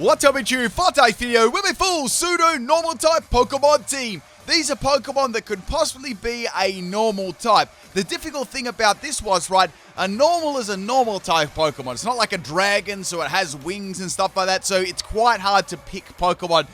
What's up, it's you for today's video with a full pseudo normal type Pokemon team. These are Pokemon that could possibly be a normal type. The difficult thing about this was, right, a normal is a normal type Pokemon. It's not like a dragon, so it has wings and stuff like that, so it's quite hard to pick Pokemon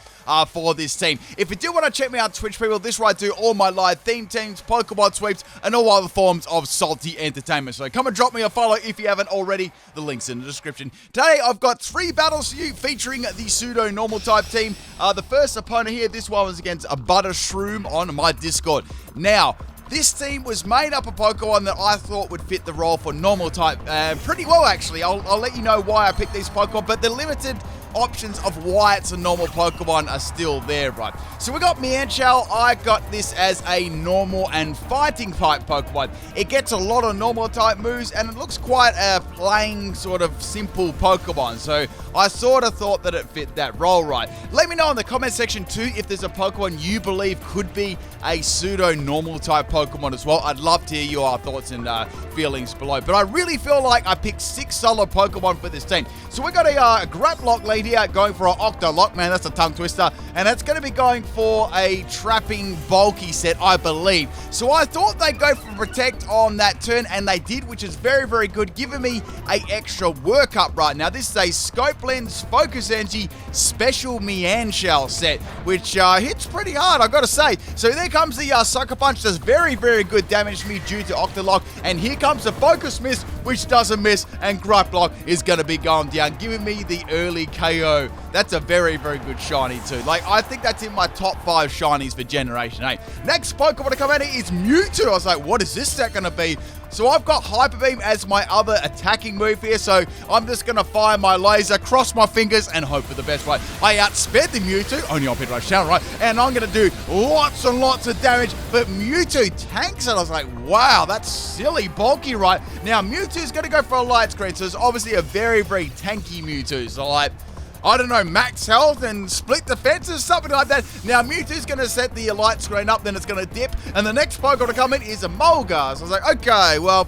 for this team. If you do want to check me out on Twitch, people, this is where I do all my live theme teams, Pokemon sweeps, and all other forms of salty entertainment. So come and drop me a follow if you haven't already. The link's in the description. Today, I've got 3 battles for you featuring the pseudo normal type team. The first opponent here, this one was against a Butter Shroom on my Discord. Now, this team was made up of Pokemon that I thought would fit the role for normal type pretty well, actually. I'll let you know why I picked these Pokemon, but the limited options of why it's a normal Pokemon are still there, right? So we got Mienshao. I got this as a normal and fighting type Pokemon. It gets a lot of normal type moves, and it looks quite a plain, sort of simple Pokemon. So I sort of thought that it fit that role, right? Let me know in the comment section too if there's a Pokemon you believe could be a pseudo normal type Pokemon as well. I'd love to hear your thoughts and feelings below. But I really feel like I picked 6 solid Pokemon for this team. So we got a Graplock lead here going for an Octolock. Man, that's a tongue twister. And it's going to be going for a trapping bulky set, I believe. So I thought they'd go for Protect on that turn, and they did, which is very, very good, giving me a extra workup right now. This is a Scope Lens Focus Energy Special Mienshao set, which hits pretty hard, I've got to say. So there comes the Sucker Punch, does very, very good damage to me due to Octolock. And here comes the Focus Miss, which doesn't miss, and Graplock is going to be going down, giving me the early KO. That's a very, very good shiny too. Like, I think that's in my top 5 shinies for Generation 8. Next Pokemon to come out is Mewtwo. I was like, what is this set going to be? So I've got Hyper Beam as my other attacking move here, so I'm just going to fire my laser, cross my fingers, and hope for the best, right? I outsped the Mewtwo, only on Pit Rush Channel, right? And I'm going to do lots and lots of damage, but Mewtwo tanks it. I was like, wow, that's silly bulky, right? Now, Mewtwo's going to go for a light screen, so it's obviously a very, very tanky Mewtwo. So, like, I don't know, max health and split defenses, something like that. Now, Mewtwo's going to set the light screen up, then it's going to dip, and the next Pokemon to come in is a Mulgar. So I was like, okay, well,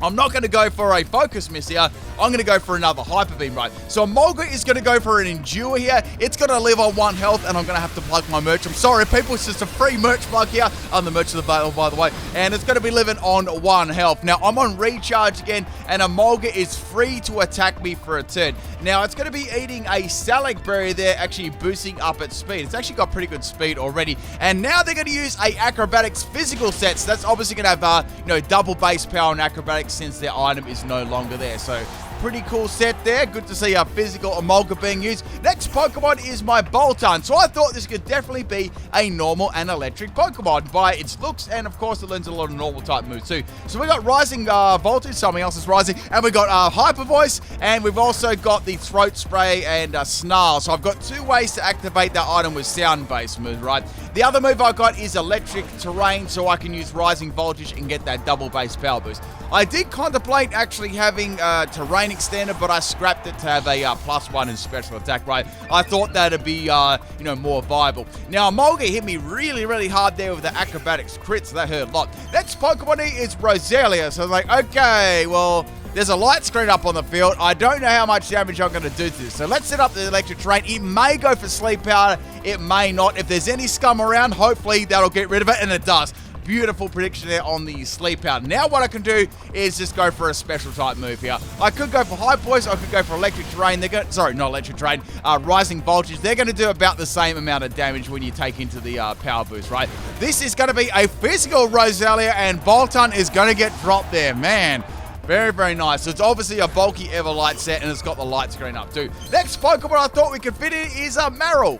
I'm not going to go for a Focus Miss here. I'm going to go for another Hyper Beam, right? So Mulgar is going to go for an Endure here. It's going to live on 1 health, and I'm going to have to plug my merch. I'm sorry, people. It's just a free merch plug here. I'm the merch of the battle, by the way. And it's going to be living on 1 health. Now, I'm on recharge again, and a Mulgar is free to attack me for a turn. Now, it's going to be eating a Salac Berry there, actually boosting up its speed. It's actually got pretty good speed already. And now they're going to use a Acrobatics physical set. So that's obviously going to have, double base power and Acrobatics since their item is no longer there. So pretty cool set there. Good to see a physical Mulgar being used. Next Pokemon is my Boltund. So I thought this could definitely be a normal and electric Pokemon by its looks, and of course it learns a lot of normal type moves too. So we got Rising Voltage, something else is rising, and we got Hyper Voice, and we've also got the Throat Spray and Snarl. So I've got 2 ways to activate that item with sound-based move, right? The other move I got is Electric Terrain, so I can use Rising Voltage and get that double base power boost. I did contemplate actually having Terrain Extender, but I scrapped it to have a +1 in special attack, right? I thought that'd be, more viable. Now, Mulgar hit me really, really hard there with the Acrobatics crit, so that hurt a lot. Next Pokemon is Roselia, so I'm like, okay, well, there's a light screen up on the field. I don't know how much damage I'm going to do to this. So let's set up the Electric Terrain. It may go for Sleep Powder. It may not. If there's any scum around, hopefully that'll get rid of it, and it does. Beautiful prediction there on the Sleep Powder. Now what I can do is just go for a special type move here. I could go for Hyper Voice. I could go for Electric Terrain. Sorry, not Electric Terrain. Rising Voltage. They're going to do about the same amount of damage when you take into the power boost, right? This is going to be a physical Roselia, and Boltund is going to get dropped there. Man, very, very nice. So it's obviously a bulky Everlight set, and it's got the light screen up too. Next Pokemon I thought we could fit in is Marill.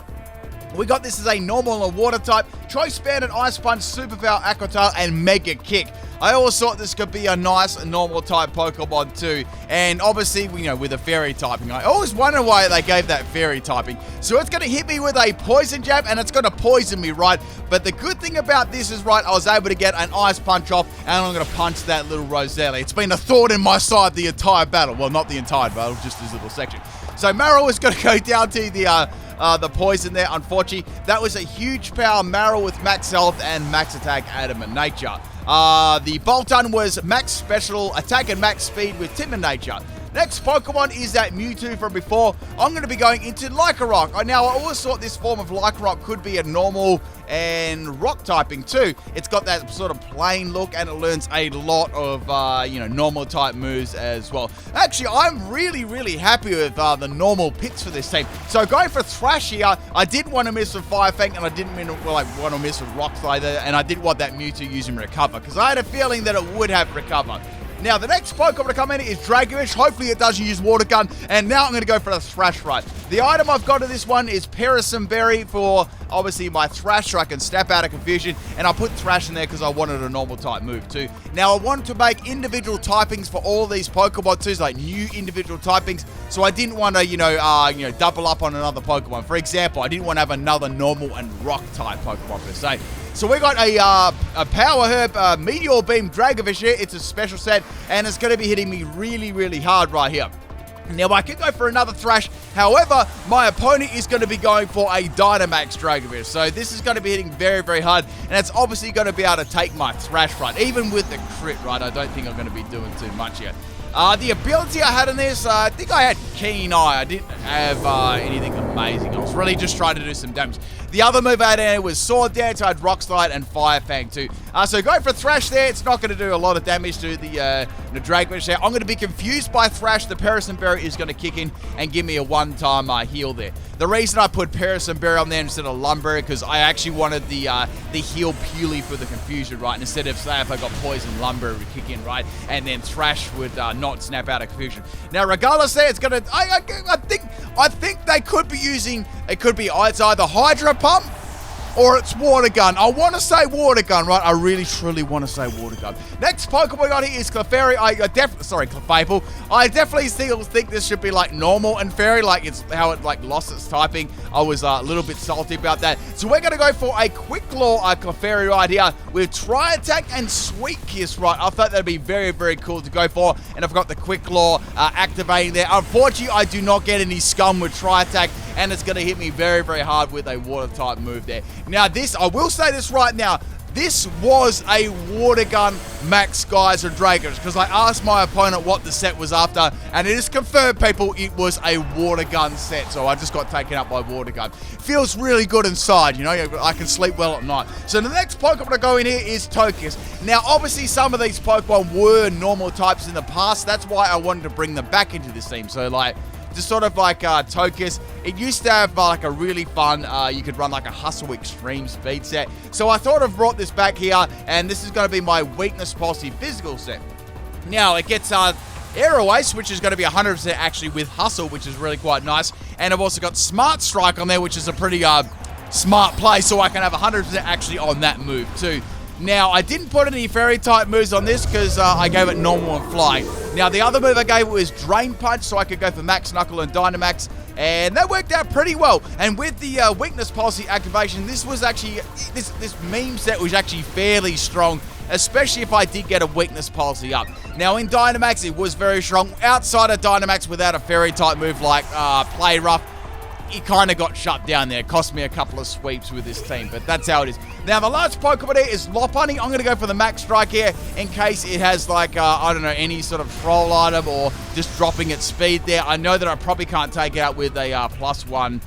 We got this as a normal and water type, Choice Band and Ice Punch, Superpower, Aqua Tail, and Mega Kick. I always thought this could be a nice normal type Pokemon too. And obviously, with a fairy typing. I always wonder why they gave that fairy typing. So it's going to hit me with a poison jab, and it's going to poison me, right? But the good thing about this is, right, I was able to get an Ice Punch off, and I'm going to punch that little Roselia. It's been a thorn in my side the entire battle. Well, not the entire battle, just this little section. So Marill is going to go down to the poison there, unfortunately. That was a huge power Marill with max health and max attack Adamant Nature. The Boltund was max special attack and max speed with Timid Nature. Next Pokemon is that Mewtwo from before. I'm going to be going into Lycanroc. Now, I always thought this form of Lycanroc could be a normal and rock typing too. It's got that sort of plain look, and it learns a lot of, normal type moves as well. Actually, I'm really happy with the normal picks for this team. So going for Thrash here, I didn't want to miss with Fire Fang, and I didn't want to miss with Rock Slide, and I didn't want that Mewtwo using Recover, because I had a feeling that it would have Recover. Now, the next Pokemon to come in is Dragovish. Hopefully it doesn't use Water Gun. And now I'm going to go for the Thrash right. The item I've got to this one is Parasol Berry for, obviously, my Thrash, so I can snap out of confusion. And I put Thrash in there because I wanted a normal type move too. Now, I wanted to make individual typings for all these Pokemon too, like new individual typings. So I didn't want to, double up on another Pokemon. For example, I didn't want to have another normal and rock type Pokemon per se. So we got a Power Herb Meteor Beam Dragovish here. It's a special set, and it's going to be hitting me really hard right here. Now, I could go for another Thrash. However, my opponent is going to be going for a Dynamax Dragovish. So this is going to be hitting very hard, and it's obviously going to be able to take my Thrash right. Even with the crit right, I don't think I'm going to be doing too much yet. The ability I had in this, I think I had Keen Eye. I didn't have anything amazing. I was really just trying to do some damage. The other move I had in it was Sword Dance. I had Rock Slide and Fire Fang too. So going for Thrash there. It's not going to do a lot of damage to the Dragovish there. I'm going to be confused by Thrash. The Parasol Berry is going to kick in and give me a one-time heal there. The reason I put Parasol Berry on there instead of Lumberry, because I actually wanted the heal purely for the confusion, right? Instead of, say, if I got Poison, Lumberry would kick in, right? And then Thrash would not snap out of confusion. Now, regardless there, it's going to... I think they could be using... It's either Hydro Pump or it's Water Gun. I want to say Water Gun, right? I really, truly want to say Water Gun. Next Pokemon we got here is Clefairy. Clefable. I definitely still think this should be like normal and fairy, like it's how it like lost its typing. I was a little bit salty about that. So we're going to go for a Quick Claw Clefairy right here with Tri Attack and Sweet Kiss, right? I thought that'd be very cool to go for, and I've got the Quick Claw activating there. Unfortunately, I do not get any Scum with Tri Attack, and it's going to hit me very hard with a Water type move there. Now this, I will say this right now, this was a Water Gun Max Guys and Dragons, because I asked my opponent what the set was after, and it is confirmed, people, it was a Water Gun set, so I just got taken up by Water Gun. Feels really good inside, you know, I can sleep well at night. So the next Pokemon to go in here is Togekiss. Now, obviously, some of these Pokemon were normal types in the past, that's why I wanted to bring them back into this team, so like... just sort of like Togekiss. It used to have like a really fun, you could run like a Hustle Extreme speed set. So I thought I've brought this back here, and this is going to be my Weakness Policy physical set. Now, it gets Aero Ace, which is going to be 100% actually with Hustle, which is really quite nice. And I've also got Smart Strike on there, which is a pretty smart play, so I can have 100% actually on that move too. Now, I didn't put any Fairy-type moves on this because I gave it normal and flying. Now, the other move I gave it was Drain Punch, so I could go for Max Knuckle and Dynamax, and that worked out pretty well. And with the Weakness Policy activation, this was actually, this meme set was actually fairly strong, especially if I did get a Weakness Policy up. Now, in Dynamax, it was very strong. Outside of Dynamax, without a Fairy-type move like Play Rough, it kind of got shut down there. It cost me a couple of sweeps with this team, but that's how it is. Now, the last Pokemon here is Lopunny. I'm going to go for the Max Strike here in case it has, like, I don't know, any sort of troll item or just dropping its speed there. I know that I probably can't take it out with a +1,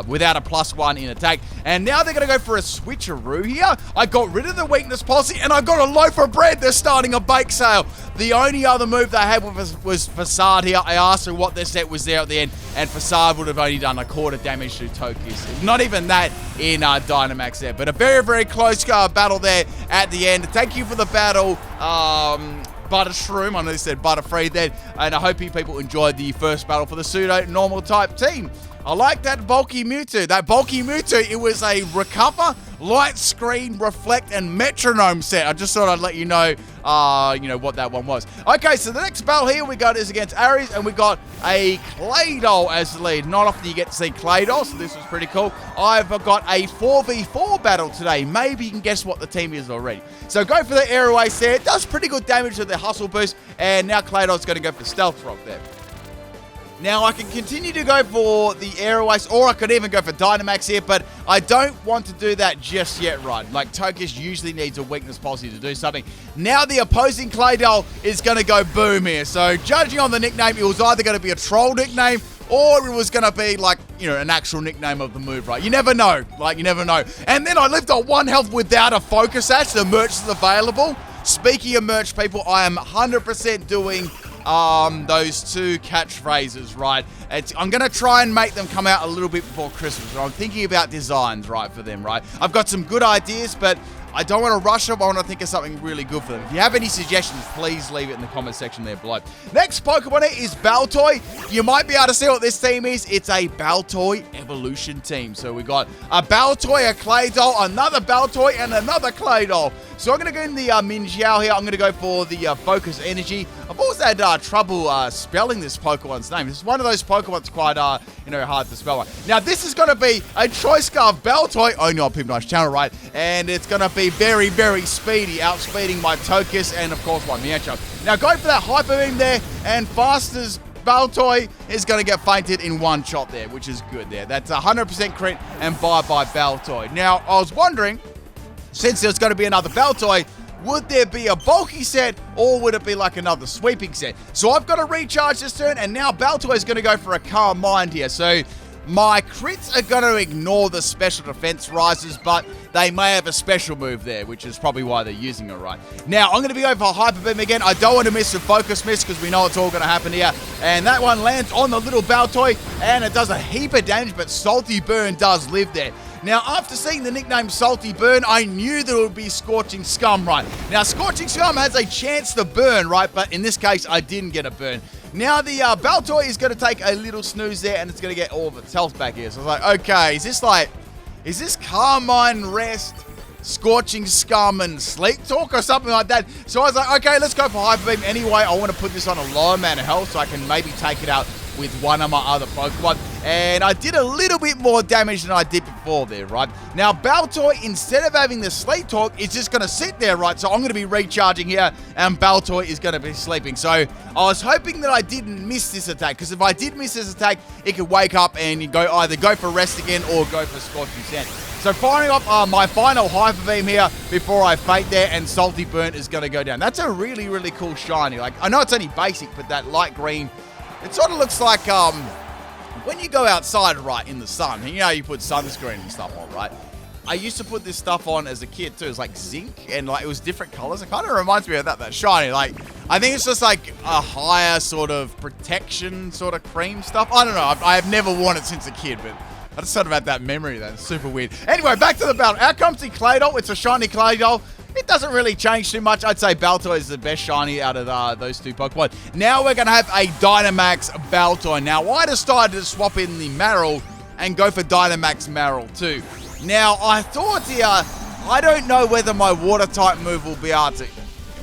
without a +1 in attack. And now they're going to go for a switcheroo here. I got rid of the Weakness Policy, and I got a loaf of bread. They're starting a bake sale. The only other move they had was Facade here. I asked her what their set was there at the end, and Facade would have only done a quarter damage to Togekiss. Not even that in Dynamax there. But a very close battle there at the end. Thank you for the battle, Buttershroom. I know they said Butterfree then, and I hope you people enjoyed the first battle for the Pseudo normal type team. I like that bulky Mewtwo. That bulky Mewtwo, it was a Recover, Light Screen, Reflect, and Metronome set. I just thought I'd let you know, what that one was. Okay, so the next battle here we got is against Aries, and we got a Claydol as the lead. Not often you get to see Claydol, so this was pretty cool. I've got a 4v4 battle today. Maybe you can guess what the team is already. So go for the Aero Ace there. It does pretty good damage with the Hustle Boost, and now Claydol's going to go for Stealth Rock there. Now, I can continue to go for the Airways, or I could even go for Dynamax here, but I don't want to do that just yet, right? Like, Togekiss usually needs a weakness policy to do something. Now, the opposing Claydol is going to go boom here. So, judging on the nickname, it was either going to be a troll nickname, or it was going to be, like, you know, an actual nickname of the move, right? You never know. Like, you never know. And then I lived on 1 health without a Focus Sash. The merch is available. Speaking of merch, people, I am 100% doing those 2 catchphrases, right? I'm going to try and make them come out a little bit before Christmas. I'm thinking about designs, right, for them, right? I've got some good ideas, but I don't want to rush them. I want to think of something really good for them. If you have any suggestions, please leave it in the comment section there below. Next Pokemon is Baltoy. You might be able to see what this team is. It's a Baltoy evolution team. So we got a Baltoy, a Claydol, another Baltoy, and another Claydol. So I'm going to go in the Minjiao here. I'm going to go for the Focus Energy. I've always had trouble spelling this Pokemon's name. This is one of those Pokemon that's quite, hard to spell. Now, this is going to be a Choice Scarf Baltoy, only on People Nice channel, right? And it's going to be very, very speedy, outspeeding my Togekiss and, of course, my Mewtwo. Now, going for that Hyper Beam there, and fast as Baltoy is going to get fainted in 1 shot there, which is good there. That's 100% crit and bye-bye Baltoy. Now, I was wondering, since there's going to be another Baltoy, would there be a bulky set, or would it be like another sweeping set? So I've got to recharge this turn, and now Baltoy is going to go for a Calm Mind here. So my crits are going to ignore the special defense rises, but they may have a special move there, which is probably why they're using it, right? Now, I'm going to be going for Hyper Beam again. I don't want to miss a Focus Miss, because we know it's all going to happen here. And that one lands on the little Baltoy, and it does a heap of damage, but Salty Burn does live there. Now, after seeing the nickname Salty Burn, I knew that it would be Scorching Scum, right? Now, Scorching Scum has a chance to burn, right? But in this case, I didn't get a burn. Now, the Baltoy is going to take a little snooze there, and it's going to get all of its health back here. So I was like, okay, is this Carmine Rest, Scorching Scum, and Sleep Talk or something like that? So I was like, okay, let's go for Hyper Beam anyway. I want to put this on a low amount of health so I can maybe take it out with one of my other Pokemon. And I did a little bit more damage than I did before there, right? Now, Baltoy, instead of having the Sleep Talk, is just going to sit there, right? So I'm going to be recharging here, and Baltoy is going to be sleeping. So I was hoping that I didn't miss this attack, because if I did miss this attack, it could wake up and either go for Rest again or go for Scorching Sand. So firing off my final Hyper Beam here before I faint there, and Salty Burn is going to go down. That's a really, really cool shiny. Like, I know it's only basic, but that light green, it sort of looks like when you go outside, right, in the sun, and you know you put sunscreen and stuff on, right? I used to put this stuff on as a kid too. It was like zinc, and like it was different colors. It kind of reminds me of that shiny. Like, I think it's just like a higher sort of protection sort of cream stuff. I don't know. I have never worn it since a kid, but I just sort of had that memory then. It's super weird. Anyway, back to the battle. Out comes the Claydol. It's a shiny Claydol. It doesn't really change too much. I'd say Baltoy is the best shiny out of those 2 Pokemon. Now we're going to have a Dynamax Baltoy. Now, I decided to swap in the Marill and go for Dynamax Marill too. Now, I thought here, I don't know whether my Water-type move will be able to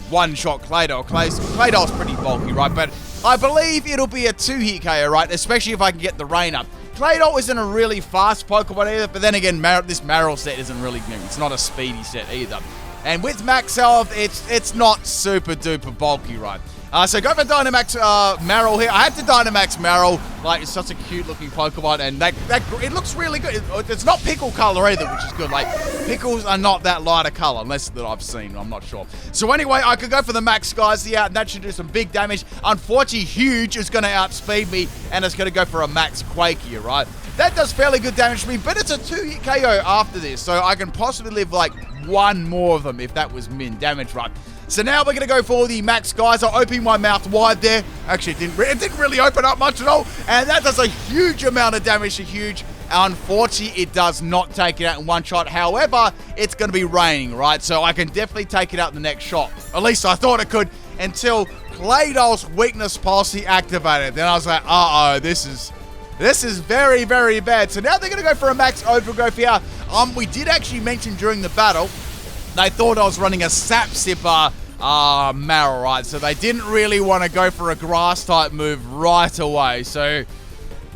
one-shot Claydol. Claydol's pretty bulky, right? But I believe it'll be a 2-hit KO, right? Especially if I can get the rain up. Claydol isn't a really fast Pokemon either, but then again, this Marill set isn't really new. It's not a speedy set either. And with max health, it's not super duper bulky, right? So go for Dynamax Marill here. I had to Dynamax Marill. Like, it's such a cute looking Pokemon, and it looks really good. It's not pickle color either, which is good. Like, pickles are not that light a color, unless that I've seen. I'm not sure. So anyway, I could go for the max guys here, and that should do some big damage. Unfortunately, Huge is going to outspeed me, and it's going to go for a max Quake here, right? That does fairly good damage to me, but it's a 2-hit KO after this, so I can possibly live like 1 more of them if that was min damage, right? So now we're going to go for the max guys. I'm opening my mouth wide there. Actually, it didn't really open up much at all, and that does a huge amount of damage to Huge. Unfortunately, it does not take it out in 1 shot. However, it's going to be raining, right? So I can definitely take it out in the next shot. At least I thought it could, until Claydol's weakness policy activated. Then I was like, uh-oh, this is very, very bad. So now they're going to go for a max overgrowth here. We did actually mention during the battle, they thought I was running a Sap Sipper Marill, right? So they didn't really want to go for a Grass-type move right away. So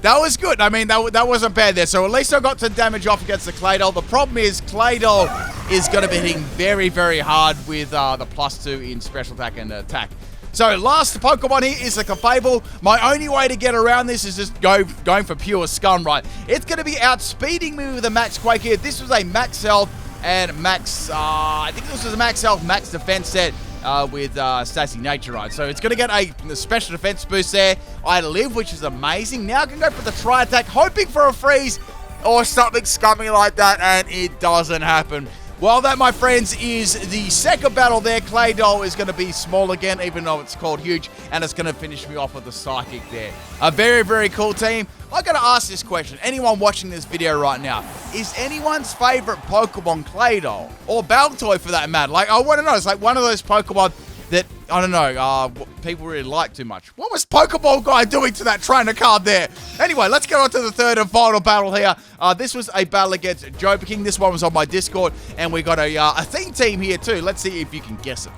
that was good. I mean, that wasn't bad there. So at least I got some damage off against the Claydol. The problem is Claydol is going to be hitting very, very hard with the +2 in special attack and attack. So last Pokemon here is a Clefable. My only way to get around this is just going for pure Scum, right? It's going to be outspeeding me with a Max Quake here. This was a Max Health and Max, I think this was a Max Health, Max Defense set with Sassy Nature, right? So it's going to get a special defense boost there. I live, which is amazing. Now I can go for the Tri-Attack, hoping for a freeze or something scummy like that, and it doesn't happen. Well, that, my friends, is the second battle there. Claydol is going to be small again, even though it's called huge, and it's going to finish me off with the Psychic there. A very, very cool team. I got to ask this question. Anyone watching this video right now, is anyone's favorite Pokemon Claydol? Or Baltoy, for that matter? Like, I want to know. It's like one of those Pokemon that, I don't know, people really like too much. What was Pokeball Guy doing to that trainer card there? Anyway, let's get on to the third and final battle here. This was a battle against Joker King. This one was on my Discord, and we got a theme team here too. Let's see if you can guess it.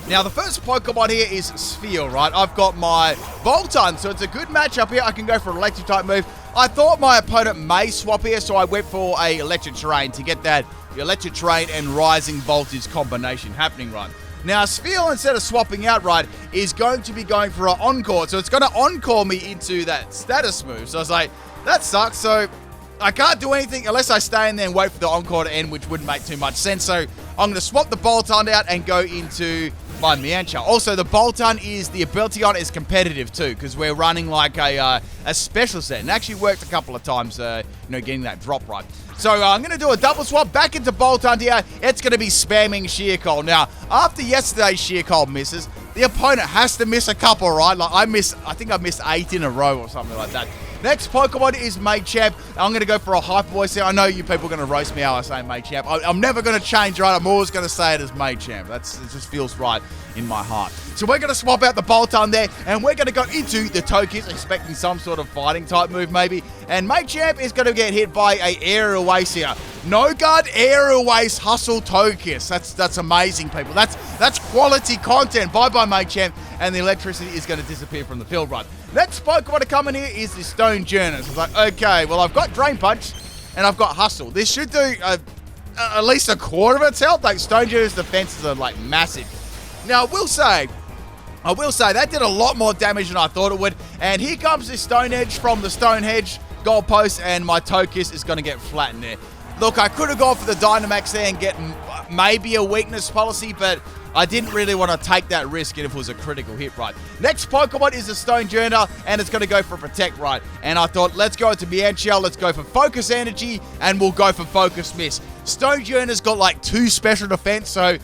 Now, the first Pokemon here is Sphere, right? I've got my Volton, so it's a good matchup here. I can go for an electric type move. I thought my opponent may swap here, so I went for a electric terrain to get that electric terrain and rising voltage combination happening, right? Now, Sphere, instead of swapping out, right, is going to be going for an Encore. So it's going to Encore me into that status move. So I was like, that sucks. So I can't do anything unless I stay in there and wait for the Encore to end, which wouldn't make too much sense. So I'm going to swap the Bolton out and go into my Mienshao. Also, the Bolton is, the ability on it is competitive too, because we're running like a special set. And actually worked a couple of times, getting that drop right. So I'm going to do a double swap back into Bolton here. It's going to be spamming Sheer Cold. Now, after yesterday's Sheer Cold misses, the opponent has to miss a couple, right? Like I think I missed 8 in a row or something like that. Next Pokemon is Machamp. I'm going to go for a Hyper Voice here. I know you people are going to roast me out I say Machamp. I'm never going to change, right? I'm always going to say it as Machamp. It just feels right in my heart. So we're going to swap out the Bolton there, and we're going to go into the Togekiss, expecting some sort of fighting type move maybe. And Machamp is going to get hit by a Aerial Waste here. No Guard, Aerial Waste, Hustle, Togekiss. That's amazing, people. That's quality content. Bye-bye, Machamp. And the electricity is going to disappear from the field, right? Next Pokemon to come in here is the Stone Journey. So it's like, okay, well, I've got Drain Punch and I've got Hustle. This should do at least a quarter of its health. Like, Stone Journey's defenses are, like, massive. Now, I will say, that did a lot more damage than I thought it would. And here comes this Stone Edge from the Stone Hedge goalpost, and my Togekiss is going to get flattened there. Look, I could have gone for the Dynamax there and get maybe a weakness policy, but I didn't really want to take that risk if it was a critical hit, right? Next Pokemon is a Stone Journer, and it's going to go for Protect, right? And I thought, let's go into Mienshao, let's go for Focus Energy, and we'll go for Focus Miss. Stone Journer's got like 2 special defense, so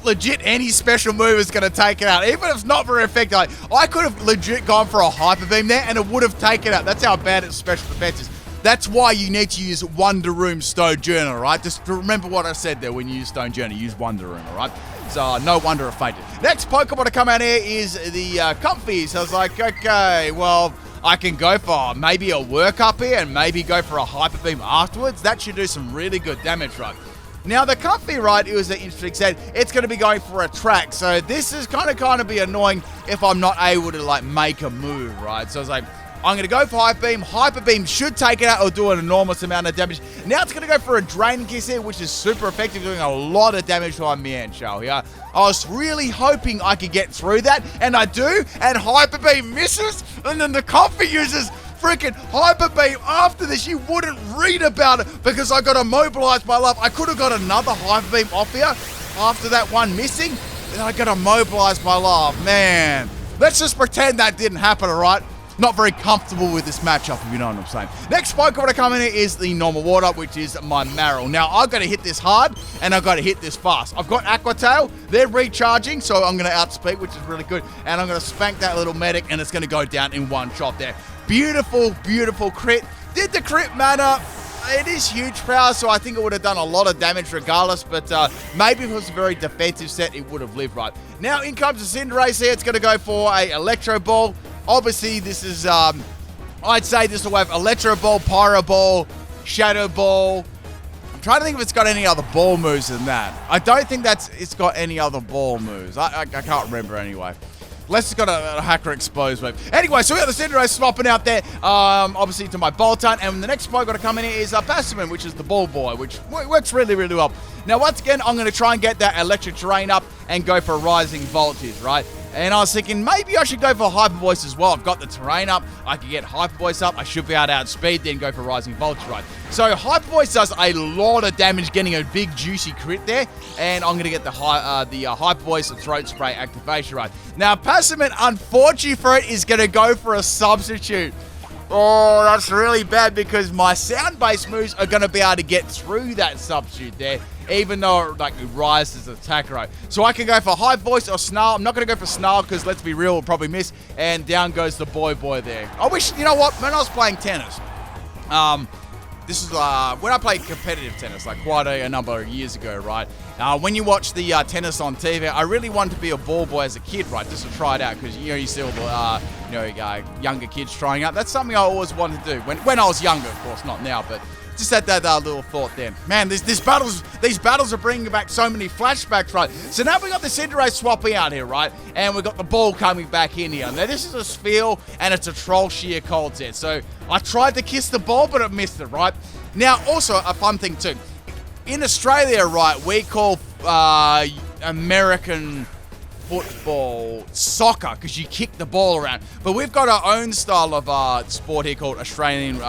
legit any special move is going to take it out. Even if it's not very effective, like, I could have legit gone for a Hyper Beam there, and it would have taken it out. That's how bad its special defense is. That's why you need to use Wonder Room Stone Journer, right? Just remember what I said there when you use Stone Journer. Use Wonder Room, all right? So, no wonder it fainted. Next Pokemon to come out here is the Comfy. So I was like, okay, well, I can go for maybe a workup here and maybe go for a Hyper Beam afterwards. That should do some really good damage, right? Now, the Comfy, right, it was an interesting set. It's going to be going for a track. So this is kind of be annoying if I'm not able to, like, make a move, right? So I was like, I'm going to go for Hyper Beam. Hyper Beam should take it out or do an enormous amount of damage. Now it's going to go for a Drain Kiss here, which is super effective, doing a lot of damage to our Mienshao here. I was really hoping I could get through that, and I do, and Hyper Beam misses, and then the Comfy uses freaking Hyper Beam. After this, you wouldn't read about it because I got immobilized my love. I could have got another Hyper Beam off here after that one missing, and I got immobilized my love. Man, let's just pretend that didn't happen, all right? Not very comfortable with this matchup, if you know what I'm saying. Next Pokemon to come in here is the normal water, which is my Marill. Now, I've got to hit this hard, and I've got to hit this fast. I've got Aqua Tail. They're recharging, so I'm going to outspeed, which is really good. And I'm going to spank that little medic, and it's going to go down in one shot there. Beautiful, beautiful crit. Did the crit matter? It is huge power, so I think it would have done a lot of damage regardless, but maybe if it was a very defensive set, it would have lived right. Now, in comes the Cinderace here. It's going to go for a Electro Ball. Obviously, this is, I'd say this will have Electro Ball, Pyro Ball, Shadow Ball. I'm trying to think if it's got any other ball moves than that. I don't think it's got any other ball moves. I can't remember anyway. Unless it's got a Hacker Expose move. Anyway, so we got the Cinderace swapping out there, obviously to my Bolton. And the next Pokemon to come in here is Bassaman, which is the Ball Boy, which works really, really well. Now, once again, I'm going to try and get that Electric Terrain up and go for Rising Voltage, right? And I was thinking maybe I should go for Hyper Voice as well. I've got the terrain up. I can get Hyper Voice up. I should be able to outspeed, then go for Rising Voltage, right? So Hyper Voice does a lot of damage, getting a big juicy crit there. And I'm going to get the Hyper Voice and Throat Spray activation, right? Now, Passiment, unfortunately for it, is going to go for a substitute. Oh, that's really bad because my sound-based moves are going to be able to get through that substitute there, even though it rises as attacker, right? So I can go for High Voice or Snarl. I'm not going to go for Snarl because, let's be real, we'll probably miss. And down goes the boy there. I wish, you know what, when I was playing tennis, this is when I played competitive tennis, like quite a number of years ago, right? When you watch the tennis on TV, I really wanted to be a ball boy as a kid, right? Just to try it out, because you see all the younger kids trying out. That's something I always wanted to do when I was younger, of course, not now, but just had that little thought then. Man, these battles are bringing back so many flashbacks, right? So now we got the Cinderace swapping out here, right? And we got the ball coming back in here. Now this is a Sphere, and it's a Troll Sheer Cold set. So I tried to kiss the ball, but it missed it, right? Now, also a fun thing too. In Australia, right, we call American football soccer because you kick the ball around. But we've got our own style of sport here called Australian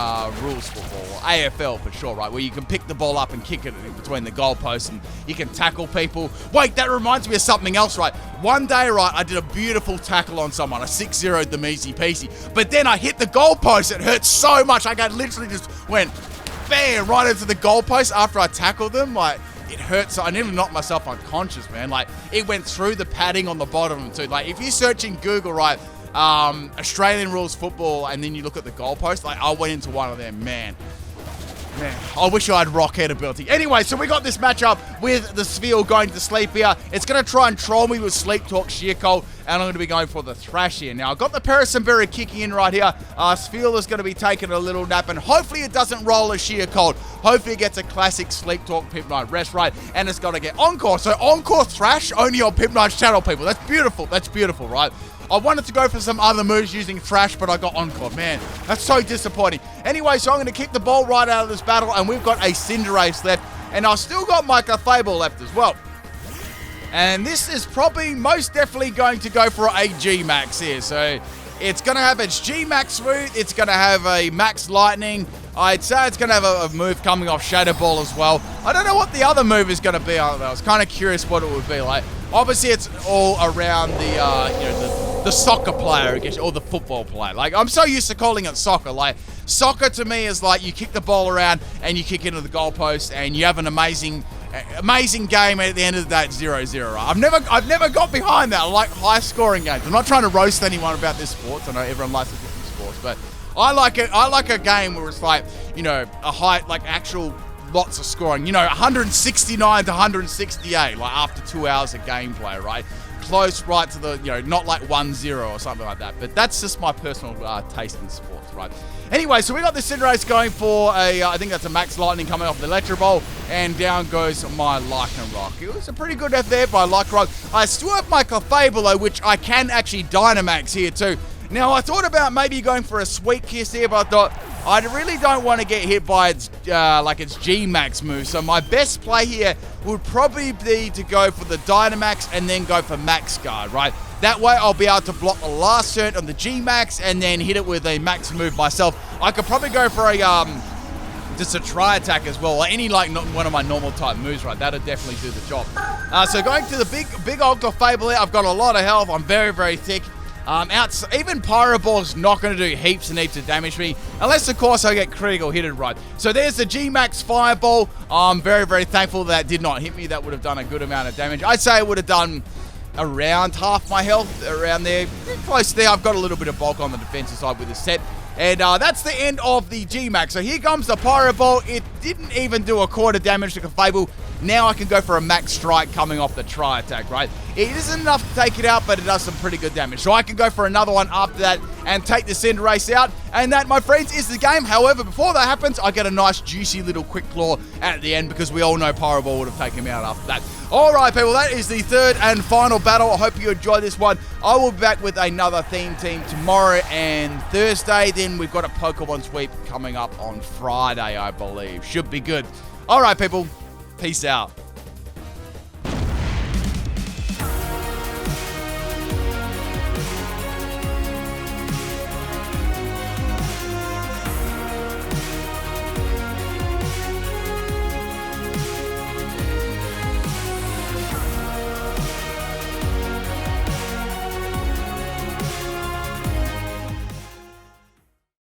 rules football, or AFL for sure, right? Where you can pick the ball up and kick it between the goalposts and you can tackle people. Wait, that reminds me of something else, right? One day, right, I did a beautiful tackle on someone. I 6-0'd them easy peasy. But then I hit the goalpost. It hurt so much. I literally just went bam right into the goalpost after I tackled them. Like, it hurts. I nearly knocked myself unconscious, man. Like, it went through the padding on the bottom too. Like, if you search in Google, right, Australian rules football, and then you look at the goalpost, like, I went into one of them, man, I wish I had rockhead ability. Anyway, so we got this matchup with the Sphere going to sleep here. It's going to try and troll me with Sleep Talk, Sheer Cold, and I'm going to be going for the Thrash here. Now, I've got the Parasamberry kicking in right here. Sphere is going to be taking a little nap, and hopefully it doesn't roll a Sheer Cold. Hopefully it gets a classic Sleep Talk Pipnite Rest, right? And it's got to get Encore. So Encore Thrash only on Pipnite's channel, people. That's beautiful. That's beautiful, right? I wanted to go for some other moves using Thrash, but I got Encore. Man, that's so disappointing. Anyway, so I'm going to kick the ball right out of this battle, and we've got a Cinderace left, and I've still got my Claydol left as well. And this is probably most definitely going to go for a G-Max here. So it's going to have its G-Max Smooth. It's going to have a Max Lightning. I'd say it's going to have a move coming off Shadow Ball as well. I don't know what the other move is going to be. I was kind of curious what it would be like. Obviously, it's all around the soccer player, I guess, or the football player. Like, I'm so used to calling it soccer. Like, soccer to me is like you kick the ball around and you kick into the goalpost and you have an amazing game. At the end of the day, it's 0-0. Right? I've never got behind that. I like high-scoring games. I'm not trying to roast anyone about this sport. I know everyone likes different sports, but I like it. I like a game where it's like, a high, like actual lots of scoring. 169 to 168, like after 2 hours of gameplay, right? Close right to the, not like 1-0 or something like that. But that's just my personal taste in sports, right? Anyway, so we got the Cinderace going for I think that's a Max Lightning coming off the Electro Ball, and down goes my Lycanroc. It was a pretty good F there by Lycanroc. I still have my Clefable, which I can actually Dynamax here too. Now, I thought about maybe going for a Sweet Kiss here, but I thought I really don't want to get hit by its G-Max move. So my best play here would probably be to go for the Dynamax and then go for Max Guard, right? That way, I'll be able to block the last turn on the G-Max and then hit it with a Max move myself. I could probably go for just a Tri-Attack as well, or any one of my normal type moves, right? That'll definitely do the job. So going to the big old Clefable here, I've got a lot of health. I'm very, very thick. Even Pyro Ball's not going to do heaps and heaps of damage to me, unless, of course, I get critical hit right. So there's the G-Max Fireball. I'm very, very thankful that did not hit me. That would have done a good amount of damage. I'd say it would have done around half my health, around there. Close there. I've got a little bit of bulk on the defensive side with this set. And that's the end of the G-Max. So here comes the Pyro Ball. It didn't even do a quarter damage to Clefable. Now I can go for a Max Strike coming off the Tri-Attack, right? It isn't enough to take it out, but it does some pretty good damage. So I can go for another one after that and take the Cinderace out. And that, my friends, is the game. However, before that happens, I get a nice, juicy little Quick Claw at the end because we all know Pyro Ball would have taken me out after that. All right, people, that is the third and final battle. I hope you enjoyed this one. I will be back with another theme team tomorrow and Thursday. Then we've got a Pokemon sweep coming up on Friday, I believe. Should be good. All right, people. Peace out.